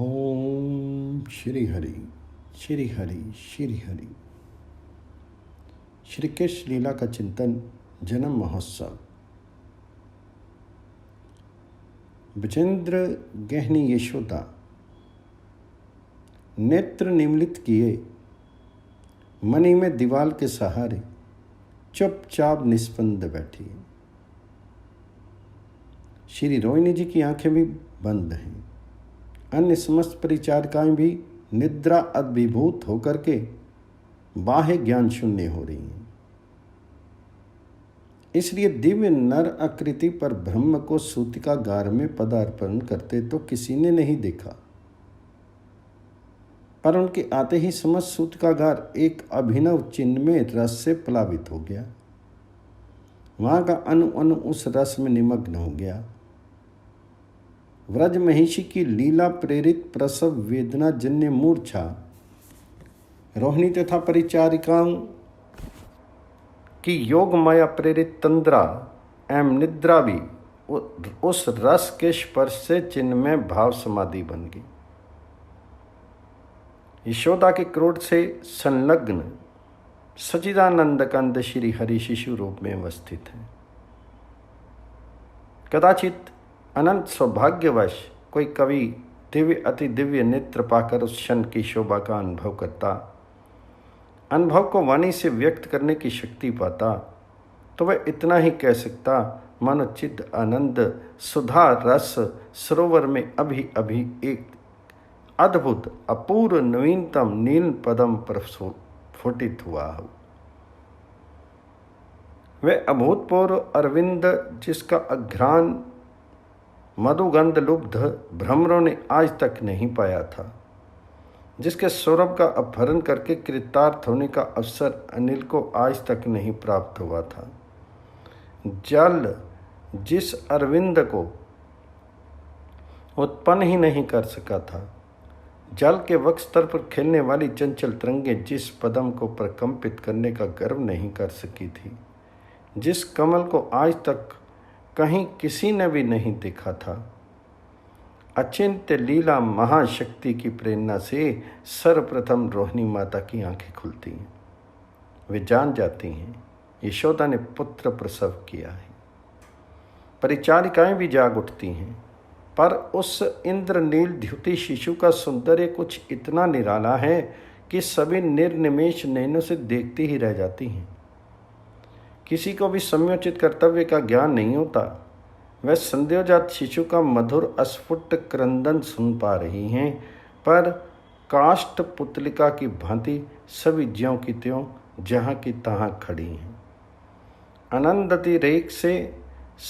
ओम श्री हरि श्री हरि श्री हरि। श्री कृष्ण लीला का चिंतन, जन्म महोत्सव। विजेंद्र गहनी यशोदा नेत्र निमिलित किए, मणि में दीवाल के सहारे चुपचाप निस्पंद बैठी। श्री रोहिणी जी की आंखें भी बंद हैं। अन्य समस्त परिचारिकाएं भी निद्रा अभिभूत होकर के बाह्य ज्ञान शून्य हो रही हैं। इसलिए दिव्य नर आकृति पर ब्रह्म को सूतिकागार में पदार्पण करते तो किसी ने नहीं देखा, पर उनके आते ही समस्त सूतिकागार एक अभिनव चिन्ह में रस से प्लावित हो गया। वहां का अणु अणु उस रस में निमग्न हो गया। व्रज महिषी की लीला प्रेरित प्रसव वेदना जन्य मूर्छा रोहिणी तथा परिचारिकाओं की योग माया प्रेरित तंद्रा एवं निद्रा भी उस रस के स्पर्श से चिन्ह में भाव समाधि बन गई। यशोदा के क्रोध से संलग्न सच्चिदानंद कंद श्री हरि शिशु रूप में अवस्थित है। कदाचित अनंत सौभाग्यवश कोई कवि दिव्य अति दिव्य नेत्र पाकर उस क्षण की शोभा का अनुभव करता, अनुभव को वाणी से व्यक्त करने की शक्ति पाता, तो वह इतना ही कह सकता, मानो चिद आनंद सुधा रस सरोवर में अभी अभी एक अद्भुत अपूर्व नवीनतम नील पदम प्रस्फुटित हुआ हो। वह अभूतपूर्व अरविंद जिसका अघ्राण मधुगंध लुब्ध भ्रमरों ने आज तक नहीं पाया था, जिसके सौरभ का अपहरण करके कृतार्थ होने का अवसर अनिल को आज तक नहीं प्राप्त हुआ था, जल जिस अरविंद को उत्पन्न ही नहीं कर सका था, जल के वक्षस्तर पर खेलने वाली चंचल तरंगें जिस पदम को प्रकंपित करने का गर्व नहीं कर सकी थी, जिस कमल को आज तक कहीं किसी ने भी नहीं देखा था, अचिंत्य लीला महाशक्ति की प्रेरणा से सर्वप्रथम रोहिणी माता की आंखें खुलती हैं। वे जान जाती हैं यशोदा ने पुत्र प्रसव किया है। परिचारिकाएं भी जाग उठती हैं, पर उस इंद्रनील द्युति शिशु का सौंदर्य कुछ इतना निराला है कि सभी निर्निमेष नैनों से देखती ही रह जाती हैं। किसी को भी समयोचित कर्तव्य का ज्ञान नहीं होता। वह संदेहजात शिशु का मधुर अस्फुट क्रंदन सुन पा रही हैं, पर काष्ठ पुतलिका की भांति सभी ज्यों की त्यों जहाँ की तहाँ खड़ी हैं। आनंदती रेख से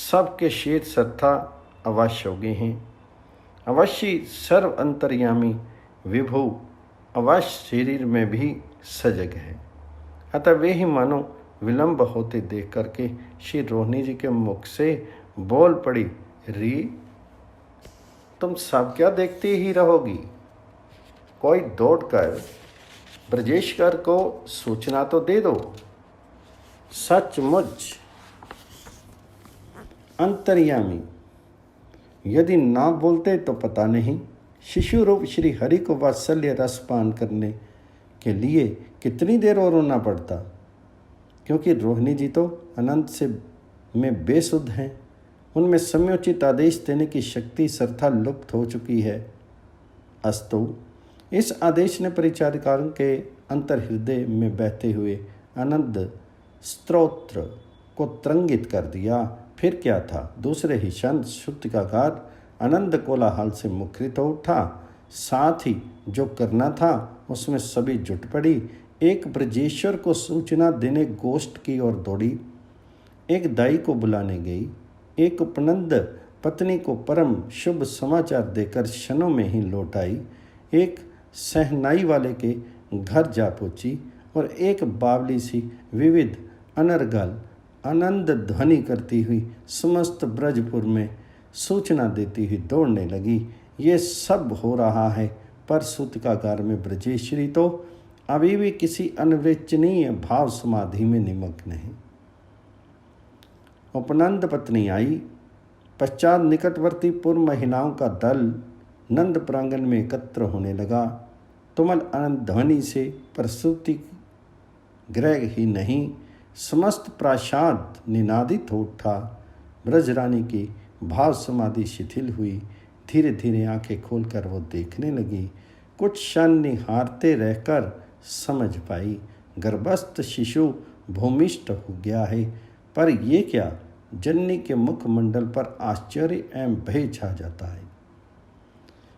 सबके शीत श्रद्धा अवश्य हो गए हैं। अवश्य सर्व अंतर्यामी विभु अवश्य शरीर में भी सजग है। अतः वे ही मानो विलंब होते देख करके श्री रोहिणी जी के मुख से बोल पड़ी, री तुम सब क्या देखती ही रहोगी? कोई दौड़कर ब्रजेश्वर को सूचना तो दे दो। सचमुच अंतर्यामी यदि ना बोलते तो पता नहीं शिशु रूप श्री हरि को वात्सल्य रसपान करने के लिए कितनी देर और रोना पड़ता, क्योंकि रोहिणी जी तो अनंत से में बेसुध हैं। उनमें समयोचित आदेश देने की शक्ति सर्था लुप्त हो चुकी है। अस्तु इस आदेश ने परिचारिकाओं के अंतर हृदय में बहते हुए आनंद स्तोत्र को तरंगित कर दिया। फिर क्या था, दूसरे ही क्षण सूतिकागार आनंद कोलाहल से मुखरित हो उठा। साथ ही जो करना था उसमें सभी जुट पड़ी। एक ब्रजेश्वर को सूचना देने गोष्ठ की ओर दौड़ी, एक दाई को बुलाने गई, एक उपनंद पत्नी को परम शुभ समाचार देकर क्षणों में ही लौट आई, एक सहनाई वाले के घर जा पहुंची और एक बावली सी विविध अनर्गल आनंद ध्वनि करती हुई समस्त ब्रजपुर में सूचना देती हुई दौड़ने लगी। ये सब हो रहा है, पर सूतिकागार में ब्रजेश्वरी तो अभी भी किसी अनिर्वचनीय भाव समाधि में निमग्न है। उपनंद पत्नी आई, पश्चात निकटवर्ती पूर्व महिलाओं का दल नंद प्रांगण में एकत्र होने लगा। तुमल अनंत ध्वनि से प्रसूति ग्रह ही नहीं, समस्त प्रासाद निनादित हो उठा। ब्रजरानी की भाव समाधि शिथिल हुई। धीरे धीरे आंखें खोलकर वो देखने लगी। कुछ क्षण निहारते रहकर समझ पाई, गर्भस्थ शिशु भूमिष्ठ हो गया है। पर ये क्या? जननी के मुखमंडल पर आश्चर्य एवं भय छा जाता है।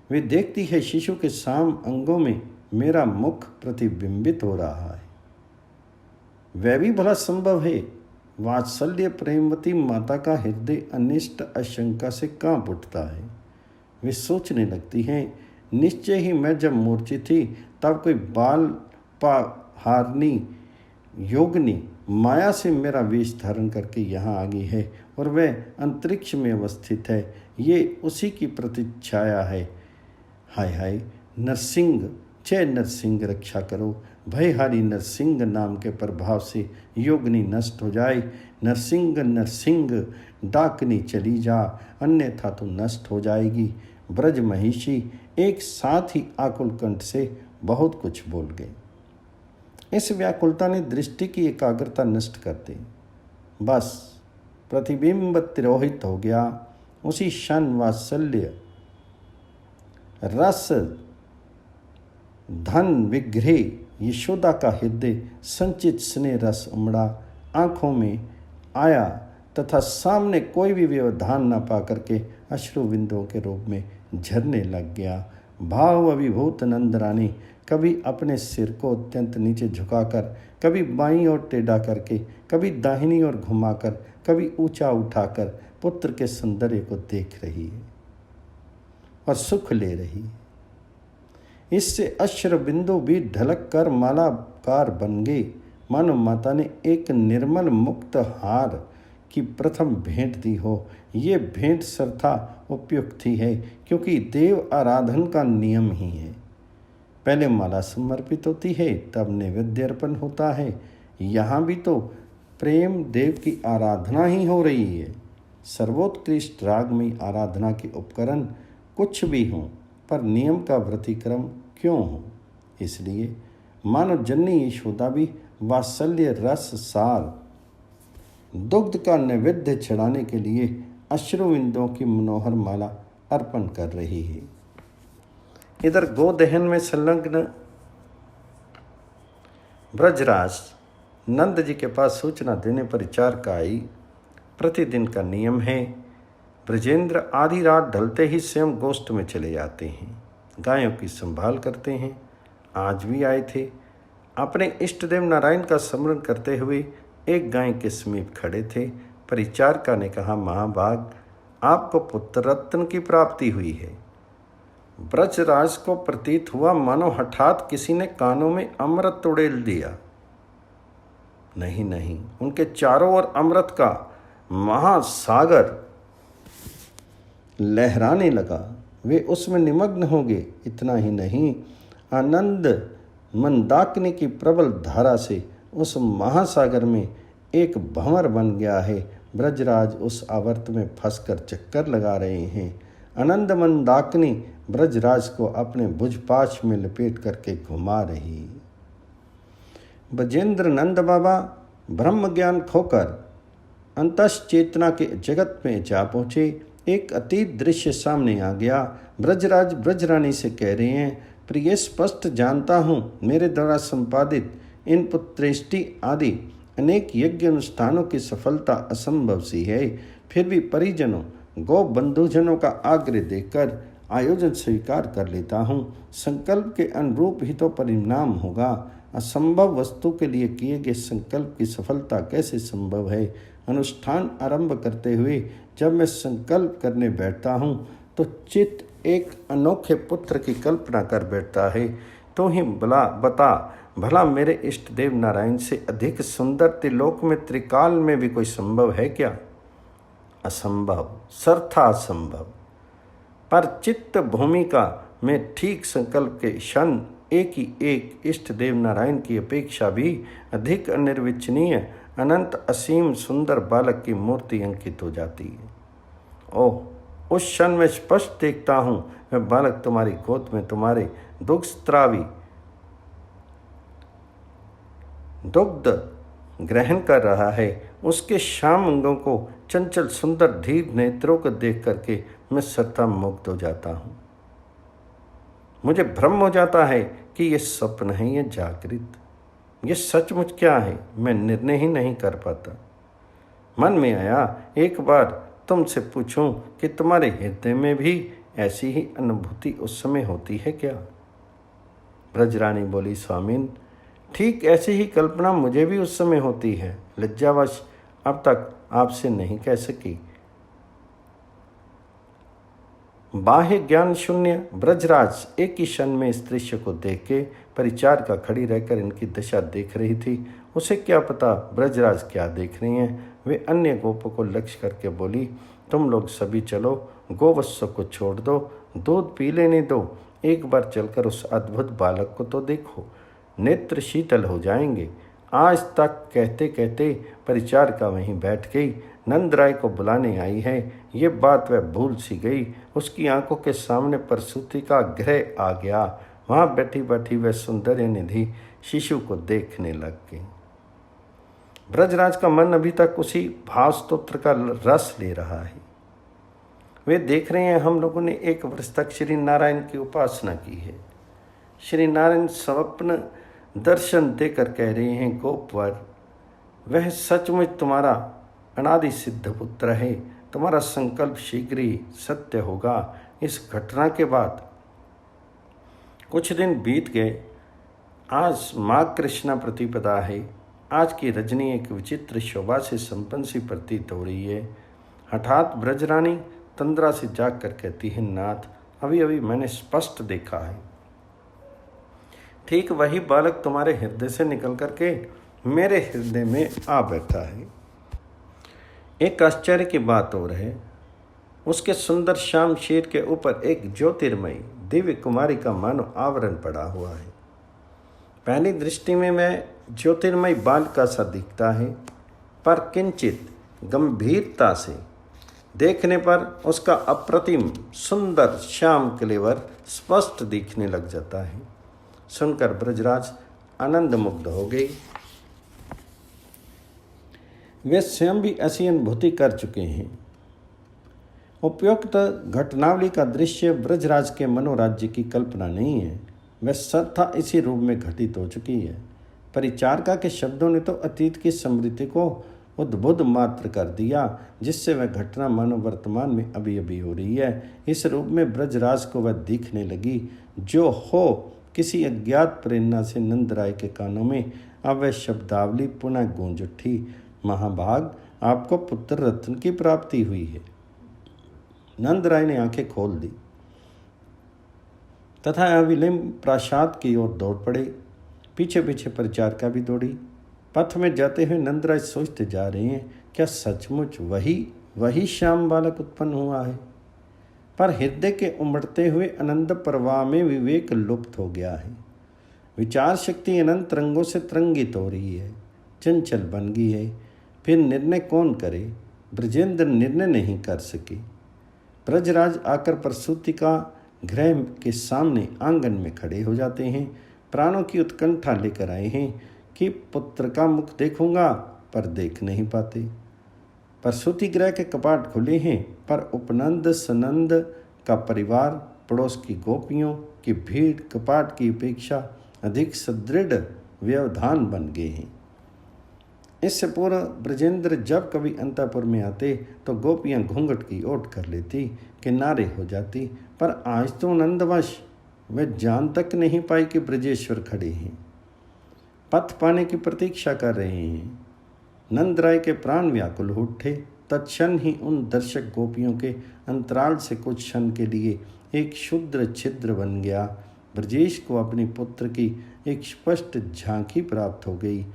वे देखती है शिशु के साम अंगों में मेरा मुख प्रतिबिंबित हो रहा है। वह भी भला संभव है? वात्सल्य प्रेमवती माता का हृदय अनिष्ट आशंका से कांप उठता है। वे सोचने लगती हैं, निश्चय ही मैं जब मूर्छित थी तब कोई बाल हारनी योगनी माया से मेरा वेश धारण करके यहाँ आ गई है और वह अंतरिक्ष में अवस्थित है। ये उसी की प्रतिच्छाया है। हाय हाय नरसिंह, जय नरसिंह रक्षा करो। भयहारी नरसिंह नाम के प्रभाव से योगनी नष्ट हो जाए। नरसिंह नरसिंह डाकनी चली जा, अन्यथा तो नष्ट हो जाएगी। ब्रज महिषी एक साथ ही आकुल कंठ से बहुत कुछ बोल गए। इस व्याकुलता ने दृष्टि की एकाग्रता नष्ट कर दी। बस प्रतिबिंब तिरोहित हो गया। उसी क्षण वात्सल्य रस धन विग्रह यशोदा का हृदय संचित स्नेह रस उमड़ा, आंखों में आया तथा सामने कोई भी व्यवधान न पा करके अश्रु बिंदुओं के रूप में झरने लग गया। भाव अभिभूत नंद रानी कभी अपने सिर को अत्यंत नीचे झुकाकर, कभी बाईं ओर टेढ़ा करके, कभी दाहिनी ओर घुमाकर, कभी ऊंचा उठाकर पुत्र के सौंदर्य को देख रही है और सुख ले रही है। इससे अश्रु बिंदु भी ढलक कर मालाकार बन गए, मानो माता ने एक निर्मल मुक्त हार की प्रथम भेंट दी हो। ये भेंट सर्वथा उपयुक्त ही है, क्योंकि देव आराधन का नियम ही है। पहले माला समर्पित होती है, तब नैवेद्य अर्पण होता है। यहाँ भी तो प्रेम देव की आराधना ही हो रही है। सर्वोत्कृष्ट राग में आराधना के उपकरण कुछ भी हों, पर नियम का व्यतिक्रम क्यों हो? इसलिए मानव जननी यशोदा भी वात्सल्य रस सार दुग्ध का नैवेद्य चढ़ाने के लिए अश्रुविंदों की मनोहर माला अर्पण कर रही है। इधर गोदहन में संलग्न ब्रजराज नंद जी के पास सूचना देने पर विचार का आई। प्रतिदिन का नियम है, ब्रजेंद्र आधी रात ढलते ही स्वयं गोष्ठ में चले जाते हैं, गायों की संभाल करते हैं। आज भी आए थे। अपने इष्टदेव नारायण का स्मरण करते हुए एक गाय के समीप खड़े थे। परिचारिका ने कहा, महाभाग, आपको पुत्र रत्न की प्राप्ति हुई है। ब्रजराज को प्रतीत हुआ मानो हठात किसी ने कानों में अमृत उड़ेल दिया। नहीं नहीं, उनके चारों ओर अमृत का महासागर लहराने लगा। वे उसमें निमग्न हो गए। इतना ही नहीं, आनंद मंदाकिनी की प्रबल धारा से उस महासागर में एक भंवर बन गया है। ब्रजराज उस आवर्त में फंसकर चक्कर लगा रहे हैं। आनंद मंदाकिनी ब्रजराज को अपने भुजपाश में लपेट करके घुमा रही। ब्रजेंद्र नंद बाबा ब्रह्म ज्ञान खोकर अंतश्चेतना के जगत में जा पहुँचे। एक अतीत दृश्य सामने आ गया। ब्रजराज ब्रजरानी से कह रहे हैं, प्रिय, स्पष्ट जानता हूँ मेरे द्वारा संपादित इन पुत्रेष्टि आदि अनेक यज्ञ अनुष्ठानों की सफलता असंभव सी है, फिर भी परिजनों गौ बंधुजनों का आग्रह देकर आयोजन स्वीकार कर लेता हूँ। संकल्प के अनुरूप ही तो परिणाम होगा। असंभव वस्तु के लिए किए गए संकल्प की सफलता कैसे संभव है? अनुष्ठान आरंभ करते हुए जब मैं संकल्प करने बैठता हूँ तो चित्त एक अनोखे पुत्र की कल्पना कर बैठता है। तो ही भला मेरे इष्ट देव नारायण से अधिक सुंदर त्रिलोक में त्रिकाल में भी कोई संभव है क्या? असंभव, सर्था असंभव। पर चित्त भूमिका में ठीक संकल्प के क्षण एक इष्ट देव नारायण की अपेक्षा भी अधिक अनिर्वचनीय अनंत असीम सुंदर बालक की मूर्ति अंकित हो जाती है। ओह, उस क्षण में स्पष्ट देखता हूँ वह बालक तुम्हारी गोद में तुम्हारे दुग्ध ग्रहण कर रहा है। उसके श्याम अंगों को, चंचल सुंदर धीर नेत्रों को देख करके मैं सत्ता मुग्ध हो जाता हूँ। मुझे भ्रम हो जाता है कि ये स्वप्न है, ये जागृत, ये सचमुच क्या है, मैं निर्णय ही नहीं कर पाता। मन में आया एक बार तुमसे पूछूं कि तुम्हारे हृदय में भी ऐसी ही अनुभूति उस समय होती है क्या? ब्रजरानी बोली, स्वामीन, ठीक ऐसी ही कल्पना मुझे भी उस समय होती है। लज्जावश अब तक आपसे नहीं कह सकी। बाह्य ज्ञान शून्य ब्रजराज एक ही क्षण में इस दृश्य को देख के परिचार का खड़ी रहकर इनकी दशा देख रही थी। उसे क्या पता ब्रजराज क्या देख रही हैं। वे अन्य गोपों को लक्ष्य करके बोली, तुम लोग सभी चलो, गोवत्सों को छोड़ दो, दूध पी लेने दो, एक बार चलकर उस अद्भुत बालक को तो देखो, नेत्र शीतल हो जाएंगे। आज तक कहते कहते परिचारिका वहीं बैठ गई। नंदराय को बुलाने आई है, ये बात वह भूल सी गई। उसकी आंखों के सामने प्रसूति का ग्रह आ गया। वहाँ बैठी बैठी वह सुंदर्य निधि शिशु को देखने लग गई। ब्रजराज का मन अभी तक उसी भाव स्तोत्र का रस ले रहा है। वे देख रहे हैं हम लोगों ने एक वर्ष तक श्री नारायण की उपासना की है। श्री नारायण स्वप्न दर्शन देकर कह रहे हैं, गोपवर, वह सचमुच तुम्हारा अनादि सिद्ध पुत्र है, तुम्हारा संकल्प शीघ्र ही सत्य होगा। इस घटना के बाद कुछ दिन बीत गए। आज माघ कृष्णा प्रतिपदा है। आज की रजनी एक विचित्र शोभा से संपन्न सी प्रतीत हो रही है। हठात ब्रजरानी तंद्रा से जाग कर कहती है, नाथ, अभी अभी मैंने स्पष्ट देखा है, ठीक वही बालक तुम्हारे हृदय से निकल करके मेरे हृदय में आ बैठा है। एक आश्चर्य की बात और है, उसके सुंदर श्याम शीर के ऊपर एक ज्योतिर्मयी दिव्य कुमारी का मानो आवरण पड़ा हुआ है। पहली दृष्टि में वह ज्योतिर्मयी बाल का सा दिखता है, पर किंचित गंभीरता से देखने पर उसका अप्रतिम सुंदर श्याम कलेवर स्पष्ट दिखने लग जाता है। सुनकर ब्रजराज आनंद मुग्ध हो गई। वे स्वयं भी ऐसी अनुभूति कर चुके हैं। उपयुक्त घटनावली का दृश्य ब्रजराज के मनोराज्य की कल्पना नहीं है, वह सर्वथा इसी रूप में घटित हो चुकी है। परिचारिका के शब्दों ने तो अतीत की स्मृति को उद्बुद्ध मात्र कर दिया, जिससे वह घटना मानो वर्तमान में अभी अभी हो रही है। इस रूप में ब्रजराज को वह दिखने लगी जो हो किसी अज्ञात प्रेरणा से नंदराय के कानों में अब वह शब्दावली पुनः गूंज उठी, महाभाग, आपको पुत्र रत्न की प्राप्ति हुई है। नंदराय ने आंखें खोल दी तथा अविलंब प्रासाद की ओर दौड़ पड़े। पीछे पीछे परिचारिका भी दौड़ी। पथ में जाते हुए नंदराय सोचते जा रहे हैं, क्या सचमुच वही श्याम बालक उत्पन्न हुआ है? पर हृदय के उमड़ते हुए अनंत प्रवाह में विवेक लुप्त हो गया है। विचार शक्ति अनंत रंगों से तरंगित हो रही है, चंचल बन गई है। फिर निर्णय कौन करे? ब्रजेंद्र निर्णय नहीं कर सके। ब्रजराज आकर प्रसूति का गृह के सामने आंगन में खड़े हो जाते हैं। प्राणों की उत्कंठा लेकर आए हैं कि पुत्र का मुख देखूंगा, पर देख नहीं पाते। प्रसूति गृह के कपाट खुले हैं, पर उपनंद सनंद का परिवार, पड़ोस की गोपियों की भीड़ कपाट की अपेक्षा अधिक सुदृढ़ व्यवधान बन गए हैं। इससे पूर्व ब्रजेंद्र जब कभी अंतःपुर में आते तो गोपियां घूंघट की ओट कर लेती, किनारे हो जाती, पर आज तो नंदवश वे जान तक नहीं पाई कि ब्रजेश्वर खड़े हैं, पथ पाने की प्रतीक्षा कर रहे हैं। नंदराय के प्राण व्याकुल हो उठे। तत्क्षण ही उन दर्शक गोपियों के अंतराल से कुछ क्षण के लिए एक क्षुद्र छिद्र बन गया। ब्रजेश को अपने पुत्र की एक स्पष्ट झांकी प्राप्त हो गई।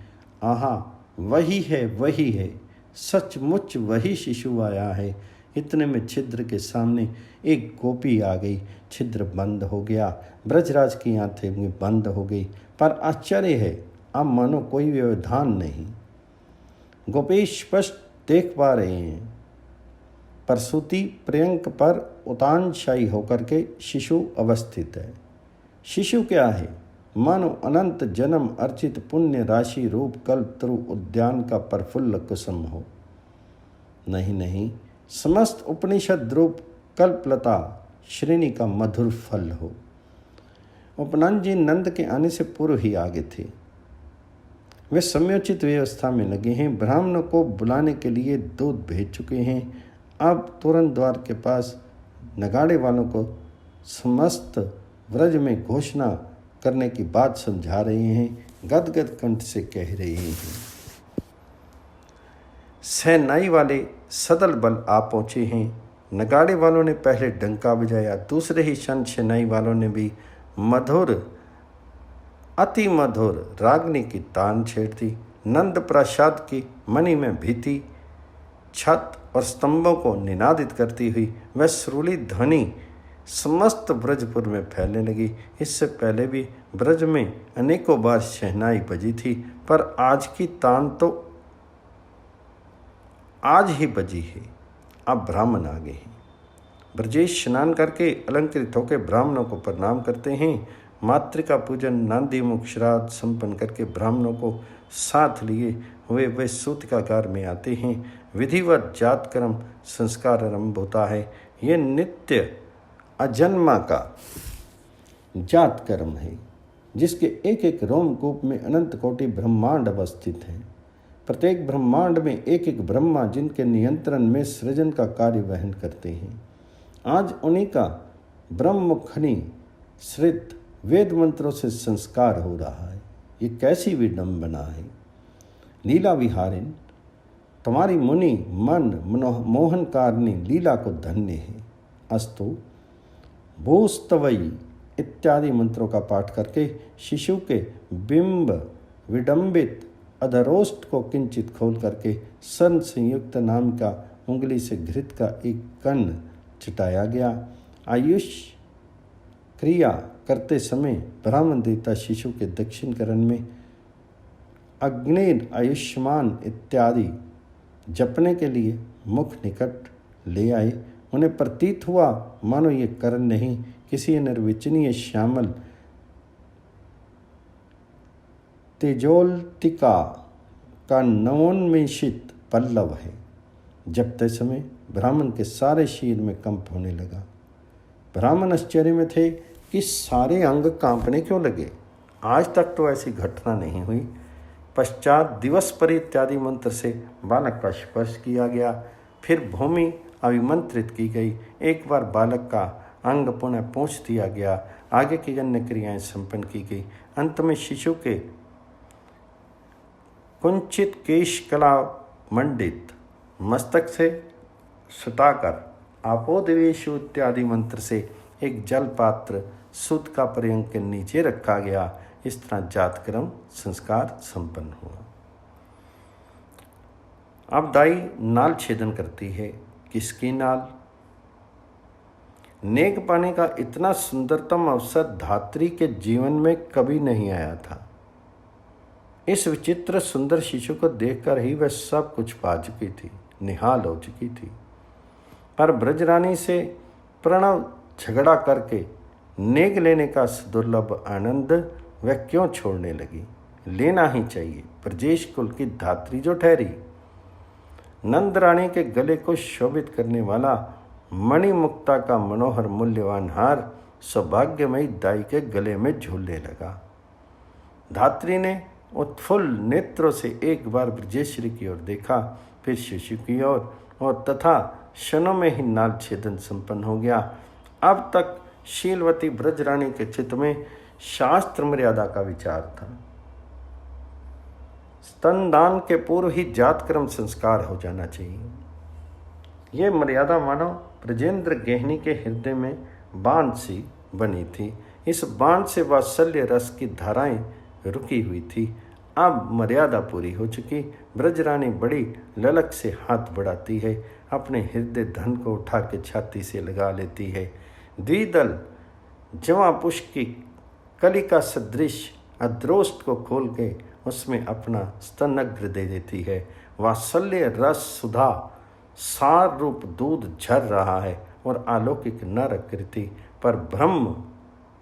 आहा, वही है, सचमुच वही शिशु आया है। इतने में छिद्र के सामने एक गोपी आ गई। छिद्र बंद हो गया। ब्रजराज की आंखें बंद हो गई, पर आश्चर्य है, अब मानो कोई व्यवधान नहीं। गोपेश स्पष्ट देख पा रहे हैं। प्रसूति पर्यंक पर उतानशायी होकर के शिशु अवस्थित है। शिशु क्या है? मानो अनंत जन्म अर्चित पुण्य राशि रूप कल्पतरु उद्यान का प्रफुल्ल कुसुम हो। नहीं नहीं, समस्त उपनिषद रूप कल्पलता श्रेणी का मधुर फल हो। उपनंद जी नंद के आने से पूर्व ही आगे थे। वे समयोचित व्यवस्था में लगे हैं। ब्राह्मणों को बुलाने के लिए दूत भेज चुके हैं। अब तुरंत द्वार के पास नगाड़े वालों को समस्त व्रज में घोषणा करने की बात समझा रहे हैं। गदगद कंठ से कह रहे हैं। सेनाई वाले सदल बल आ पहुँचे हैं। नगाड़े वालों ने पहले डंका बजाया, दूसरे ही क्षण सेनाई वालों ने भी मधुर अति मधुर रागनी की तान छेड़ दी। नंद प्रासाद की मणि में भीति छत और स्तंभों को निनादित करती हुई वह सुरीली ध्वनि समस्त ब्रजपुर में फैलने लगी। इससे पहले भी ब्रज में अनेकों बार शहनाई बजी थी, पर आज की तान तो आज ही बजी है। अब ब्राह्मण आ गए हैं। ब्रजेश स्नान करके अलंकृत होकर ब्राह्मणों को प्रणाम करते हैं। मातृका पूजन नांदी मुख श्राद्ध संपन्न करके ब्राह्मणों को साथ लिए हुए वे सूतिकागार में आते हैं। विधिवत जातकर्म संस्कार आरंभ होता है। ये नित्य अजन्मा का जातकर्म है, जिसके एक एक रोमकूप में अनंत कोटि ब्रह्मांड अवस्थित हैं। प्रत्येक ब्रह्मांड में एक एक ब्रह्मा जिनके नियंत्रण में सृजन का कार्य वहन करते हैं। आज उन्हीं का ब्रह्ममुखनी श्रित वेद मंत्रों से संस्कार हो रहा है। ये कैसी विडंबना है। लीला विहारिन, तुम्हारी मुनि मन मोहनकारिणी लीला को धन्य है। अस्तु भूस्तवई इत्यादि मंत्रों का पाठ करके शिशु के बिंब विडंबित अधरोष्ट को किंचित खोल करके सन संयुक्त नाम का उंगली से घृत का एक कण चिटाया गया। आयुष क्रिया करते समय ब्राह्मण देवता शिशु के दक्षिण करण में अग्नि आयुष्मान इत्यादि जपने के लिए मुख निकट ले आए। उन्हें प्रतीत हुआ मानो ये करण नहीं, किसी निर्विचनीय श्यामल तेजोल्तिका का नवोन्मेषित पल्लव है। जपते समय ब्राह्मण के सारे शरीर में कंप होने लगा। ब्राह्मण आश्चर्य में थे कि सारे अंग कांपने क्यों लगे। आज तक तो ऐसी घटना नहीं हुई। पश्चात दिवस पर इत्यादि मंत्र से बालक का स्पर्श किया गया, फिर भूमि अभिमंत्रित की गई। एक बार बालक का अंग पुनः पोंछ दिया गया। आगे की अन्य क्रियाएं संपन्न की गई। अंत में शिशु के कुंचित केश कला मंडित मस्तक से सुताकर आपोदेवेशु इत्यादि मंत्र से एक जल पात्र सूत का पर्यंक के नीचे रखा गया। इस तरह जातकर्म संस्कार संपन्न हुआ। अब दाई नाल छेदन करती है। किसकी नाल? नेक पाने का इतना सुंदरतम अवसर धात्री के जीवन में कभी नहीं आया था। इस विचित्र सुंदर शिशु को देखकर ही वह सब कुछ पा चुकी थी, निहाल हो चुकी थी। पर ब्रजरानी से प्रणव झगड़ा करके नेग लेने का दुर्लभ आनंद वह क्यों छोड़ने लगी? लेना ही चाहिए। ब्रजेश कुल की धात्री जो ठहरी, नंद रानी के गले को शोभित करने वाला मणिमुक्ता का मनोहर मूल्यवान हार सौभाग्यमयी दाई के गले में झूलने लगा। धात्री ने उत्फुल्ल नेत्रों से एक बार ब्रजेश्वरी की ओर देखा, फिर शिशु की ओर, और तथा क्षणों में ही नाल छेदन संपन्न हो गया। अब तक शीलवती ब्रजरानी के चित्त में शास्त्र मर्यादा का विचार था। स्तनदान के पूर्व ही जातकर्म संस्कार हो जाना चाहिए। यह मर्यादा मानो ब्रजेंद्र गहनी के हृदय में बांध सी बनी थी। इस बांध से वात्सल्य रस की धाराएं रुकी हुई थी। अब मर्यादा पूरी हो चुकी। ब्रजरानी बड़ी ललक से हाथ बढ़ाती है, अपने हृदय धन को उठा के छाती से लगा लेती है। द्विदल जवा पुष्प की कलिका सदृश अद्रोष्ट को खोल के उसमें अपना स्तनग्र दे देती है। वात्सल्य रस सुधा सार रूप दूध झर रहा है और अलौकिक नर आकृति पर ब्रह्म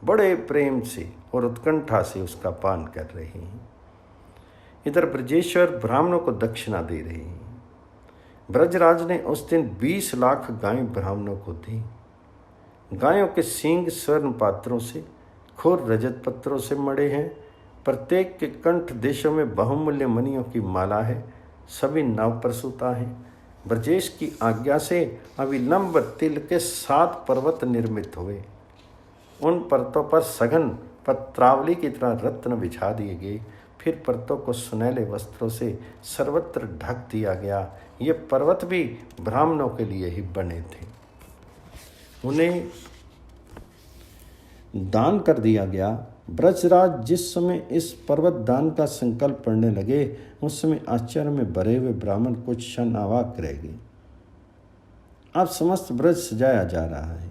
बड़े प्रेम से और उत्कंठा से उसका पान कर रहे हैं। इधर ब्रजेश्वर ब्राह्मणों को दक्षिणा दे रहे हैं। ब्रजराज ने उस दिन 20 लाख गायें ब्राह्मणों को दी। गायों के सींग स्वर्ण पात्रों से, खुर रजत पत्रों से मड़े हैं। प्रत्येक के कंठ देशों में बहुमूल्य मणियों की माला है। सभी नव प्रसूता हैं। ब्रजेश की आज्ञा से अविलंब तिल के 7 पर्वत निर्मित हुए। उन पर्वतों पर सघन पत्रावली की तरह रत्न बिछा दिए गए। फिर पर्वतों को सुनहले वस्त्रों से सर्वत्र ढक दिया गया। ये पर्वत भी ब्राह्मणों के लिए ही बने थे। उन्हें दान कर दिया गया। ब्रजराज जिस समय इस पर्वत दान का संकल्प पढ़ने लगे, उस समय आश्चर्य में भरे हुए ब्राह्मण कुछ क्षण अवाक रह गए। अब समस्त ब्रज सजाया जा रहा है।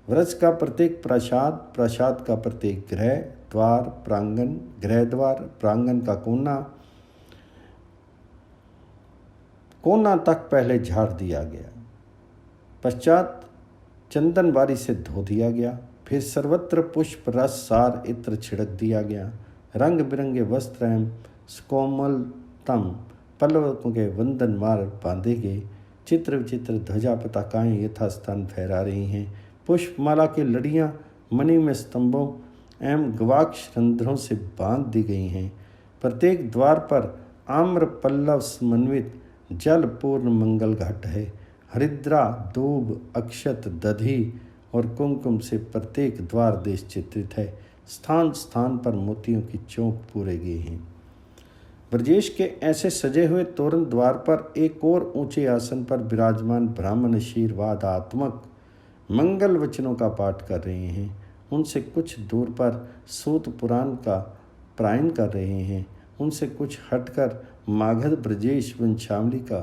ब्रज का प्रत्येक प्रासाद, प्रासाद का प्रत्येक गृह द्वार, प्रांगण, गृह द्वार, प्रांगण का कोना, कोना तक पहले झाड़ दिया गया। पश्चात चंदन बारी से धो दिया गया। फिर सर्वत्र पुष्प रस सार इत्र छिड़क दिया गया। रंग बिरंगे वस्त्र एवं कोमलतम पल्लवों के वंदन मार बांधे गए। चित्र विचित्र ध्वजा पताकाएं यथास्थान फहरा रही हैं। पुष्पमाला की लड़ियां मणि में स्तंभों एवं गवाक्ष रंध्रों से बांध दी गई हैं। प्रत्येक द्वार पर आम्र पल्लव समन्वित जल पूर्ण मंगल घाट है। हरिद्रा, दूब, अक्षत, दधि और कुमकुम से प्रत्येक द्वार देश चित्रित है। स्थान स्थान पर मोतियों की चौक पूरे गए हैं। ब्रजेश के ऐसे सजे हुए तोरण द्वार पर एक और ऊंचे आसन पर विराजमान ब्राह्मण आशीर्वादात्मक मंगल वचनों का पाठ कर रहे हैं। उनसे कुछ दूर पर सूत पुराण का पारायण कर रहे हैं। उनसे कुछ हटकर मागध ब्रजेश वंशावली का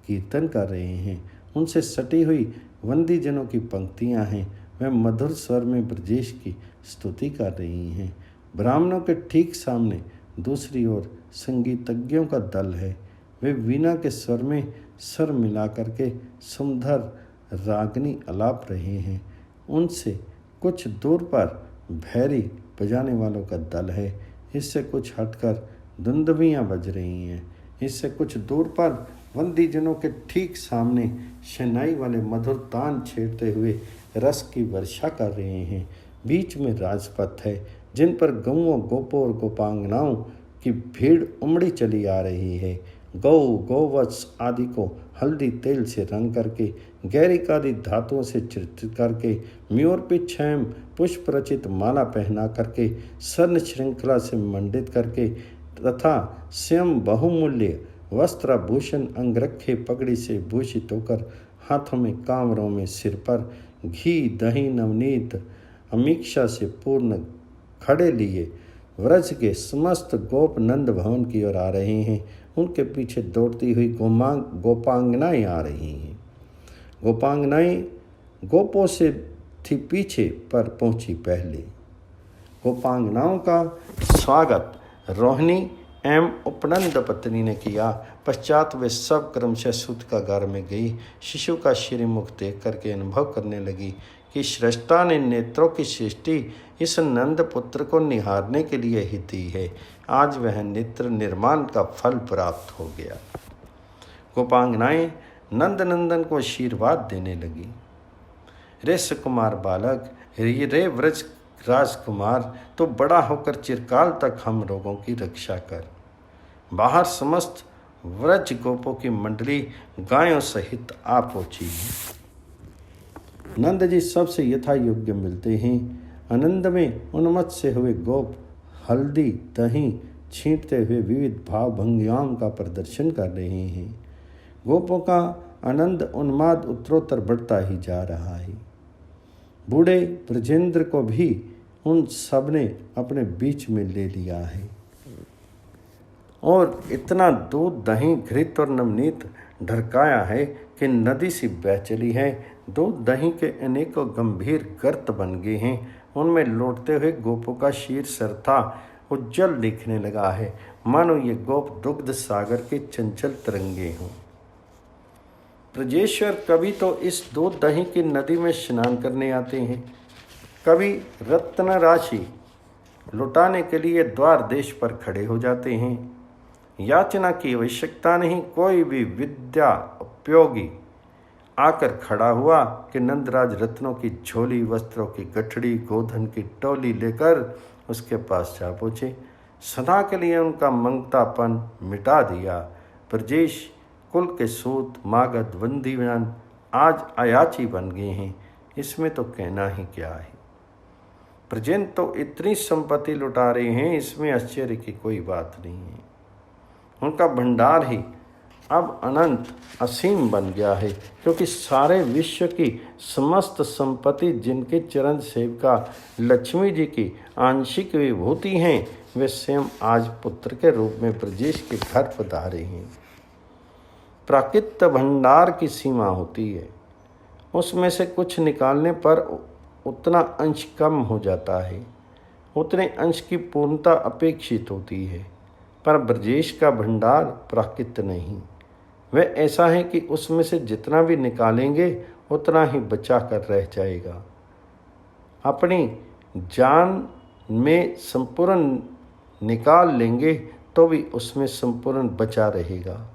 कीर्तन कर रहे हैं। उनसे सटी हुई वंदी जनों की पंक्तियां हैं। वे मधुर स्वर में ब्रजेश की स्तुति कर रही हैं। ब्राह्मणों के ठीक सामने दूसरी ओर संगीतज्ञों का दल है। वे वीणा के स्वर में सर मिला करके सुंदर रागनी अलाप रहे हैं। उनसे कुछ दूर पर भैरी बजाने वालों का दल है। इससे कुछ हटकर दुंदुभियाँ बज रही हैं। इससे कुछ दूर पर वंदी जनों के ठीक सामने शहनाई वाले मधुर तान छेड़ते हुए रस की वर्षा कर रहे हैं। बीच में राजपथ है जिन पर गौओं, गोपों और गोपांगनाओं की भीड़ उमड़ी चली आ रही है। गौ, गोवत्स आदि को हल्दी तेल से रंग करके, गैरिक आदि धातुओं से चित्रित करके, म्योर पिच्छम पुष्प रचित माला पहना करके, स्वर्ण श्रृंखला से मंडित करके तथा स्वयं बहुमूल्य वस्त्राभूषण अंगरखे पगड़ी से भूषित होकर हाथों में कांवरों में सिर पर घी, दही, नवनीत अमीक्षा से पूर्ण खड़े लिए व्रज के समस्त गोप नंद भवन की ओर आ रहे हैं। उनके पीछे दौड़ती हुई गोपांगनाएं आ रही हैं। गोपांगनाएं गोपों से थी पीछे पर पहुंची पहले। गोपांगनाओं का स्वागत रोहिणी एवं उपनंद पत्नी ने किया। पश्चात वे सब क्रमशः सूतकागार में गई। शिशु का श्रीमुख देख करके अनुभव करने लगी कि श्रेष्ठा ने नेत्रों की सृष्टि इस नंद पुत्र को निहारने के लिए ही दी है। आज वह नेत्र निर्माण का फल प्राप्त हो गया। गोपांगनाएं नंद नंदन को आशीर्वाद देने लगी। रे सुकुमार बालक, रे व्रज राजकुमार, तो बड़ा होकर चिरकाल तक हम लोगों की रक्षा कर। बाहर समस्त व्रज गोपों की मंडली गायों सहित आ पहुंची है। नंद जी सबसे यथा योग्य मिलते हैं। आनंद में उन्मत्त से हुए गोप हल्दी दही छींटते हुए विविध भाव भंगियाओं का प्रदर्शन कर रहे हैं। गोपों का आनंद उन्माद उत्तरोत्तर बढ़ता ही जा रहा है। बूढ़े ब्रजेंद्र को भी उन सब ने अपने बीच में ले लिया है और इतना दूध, दही, घृत और नवनीत ढरकाया है कि नदी सी बह चली है। दूध दही के अनेकों गंभीर गर्त बन गए हैं। उनमें लौटते हुए गोपों का शीर सरथा उज्जवल दिखने लगा है, मानो ये गोप दुग्ध सागर के चंचल तरंगे हों। ब्रजेश्वर कभी तो इस दूध दही की नदी में स्नान करने आते हैं, कभी रत्न राशि लुटाने के लिए द्वार देश पर खड़े हो जाते हैं। याचना की आवश्यकता नहीं, कोई भी विद्या उपयोगी आकर खड़ा हुआ कि नंदराज रत्नों की झोली, वस्त्रों की गठड़ी, गोधन की टोली लेकर उसके पास जा पहुँचे। सदा के लिए उनका मंगतापन मिटा दिया। ब्रजेश कुल के सूत, मागध, बंदीवान आज अयाची बन गए हैं, इसमें तो कहना ही क्या है। ब्रजेन तो इतनी संपत्ति लुटा रहे हैं, इसमें आश्चर्य की कोई बात नहीं है। उनका भंडार ही अब अनंत असीम बन गया है, क्योंकि सारे विश्व की समस्त संपत्ति जिनके चरण सेविका लक्ष्मी जी की आंशिक विभूति हैं, वे स्वयं आज पुत्र के रूप में ब्रजेश के घर पधारे हैं। प्राकृत भंडार की सीमा होती है, उसमें से कुछ निकालने पर उतना अंश कम हो जाता है, उतने अंश की पूर्णता अपेक्षित होती है। पर ब्रजेश का भंडार प्राकृत नहीं, वह ऐसा है कि उसमें से जितना भी निकालेंगे उतना ही बचा कर रह जाएगा। अपनी जान में संपूर्ण निकाल लेंगे तो भी उसमें संपूर्ण बचा रहेगा।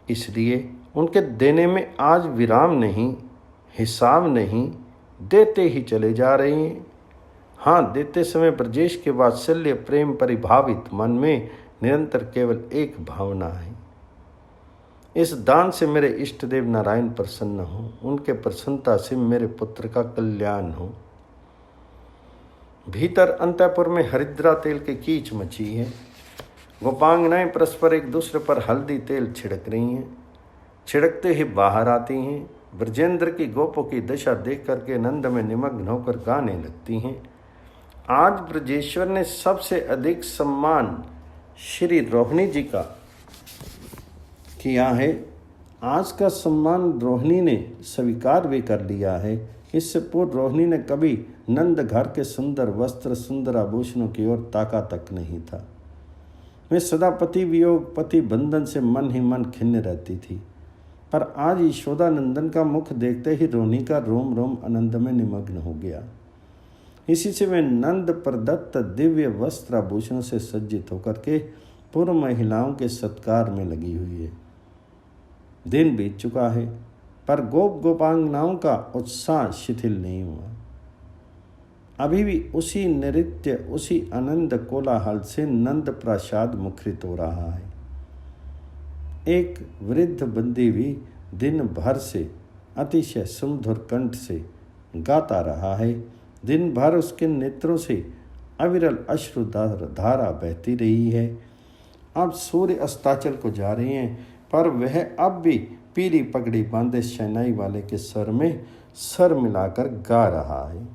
इसलिए उनके देने में आज विराम नहीं, हिसाब नहीं, देते ही चले जा रहे हैं। हाँ, देते समय ब्रजेश के वात्सल्य प्रेम परिभावित मन में निरंतर केवल एक भावना है, इस दान से मेरे इष्ट देव नारायण प्रसन्न हो, उनके प्रसन्नता से मेरे पुत्र का कल्याण हो। भीतर अंतःपुर में हरिद्रा तेल की कीच मची है। गोपांगनाएं परस्पर एक दूसरे पर हल्दी तेल छिड़क रही हैं। छिड़कते ही बाहर आती हैं। ब्रजेंद्र की गोपों की दशा देख करके आनंद में निमग्न होकर गाने लगती हैं। आज ब्रजेश्वर ने सबसे अधिक सम्मान श्री रोहिणी जी का किया है। आज का सम्मान रोहिणी ने स्वीकार भी कर लिया है। इससे पूर्व रोहिणी ने कभी नंद घर के सुंदर वस्त्र, सुंदर आभूषणों की ओर ताका तक नहीं था। वे सदा पति वियोग, पति बंधन से मन ही मन खिन्न रहती थी। पर आज यशोदानंदन का मुख देखते ही रोहिणी का रोम रोम आनंद में निमग्न हो गया। इसी से वे नंद प्रदत्त दिव्य वस्त्र आभूषणों से सज्जित होकर के पूर्व महिलाओं के सत्कार में लगी हुई है। दिन बीत चुका है, पर गोप गोपांगनाओं का उत्साह शिथिल नहीं हुआ। अभी भी उसी नृत्य, उसी आनंद कोलाहल से नंद प्रासाद मुखरित हो रहा है। एक वृद्ध बंदी भी दिन भर से अतिशय सुमधुर कंठ से गाता रहा है। दिन भर उसके नेत्रों से अविरल अश्रु धारा बहती रही है। अब सूर्य अस्ताचल को जा रहे हैं, पर वह अब भी पीली पगड़ी बांधे शहनाई वाले के सर में सर मिलाकर गा रहा है।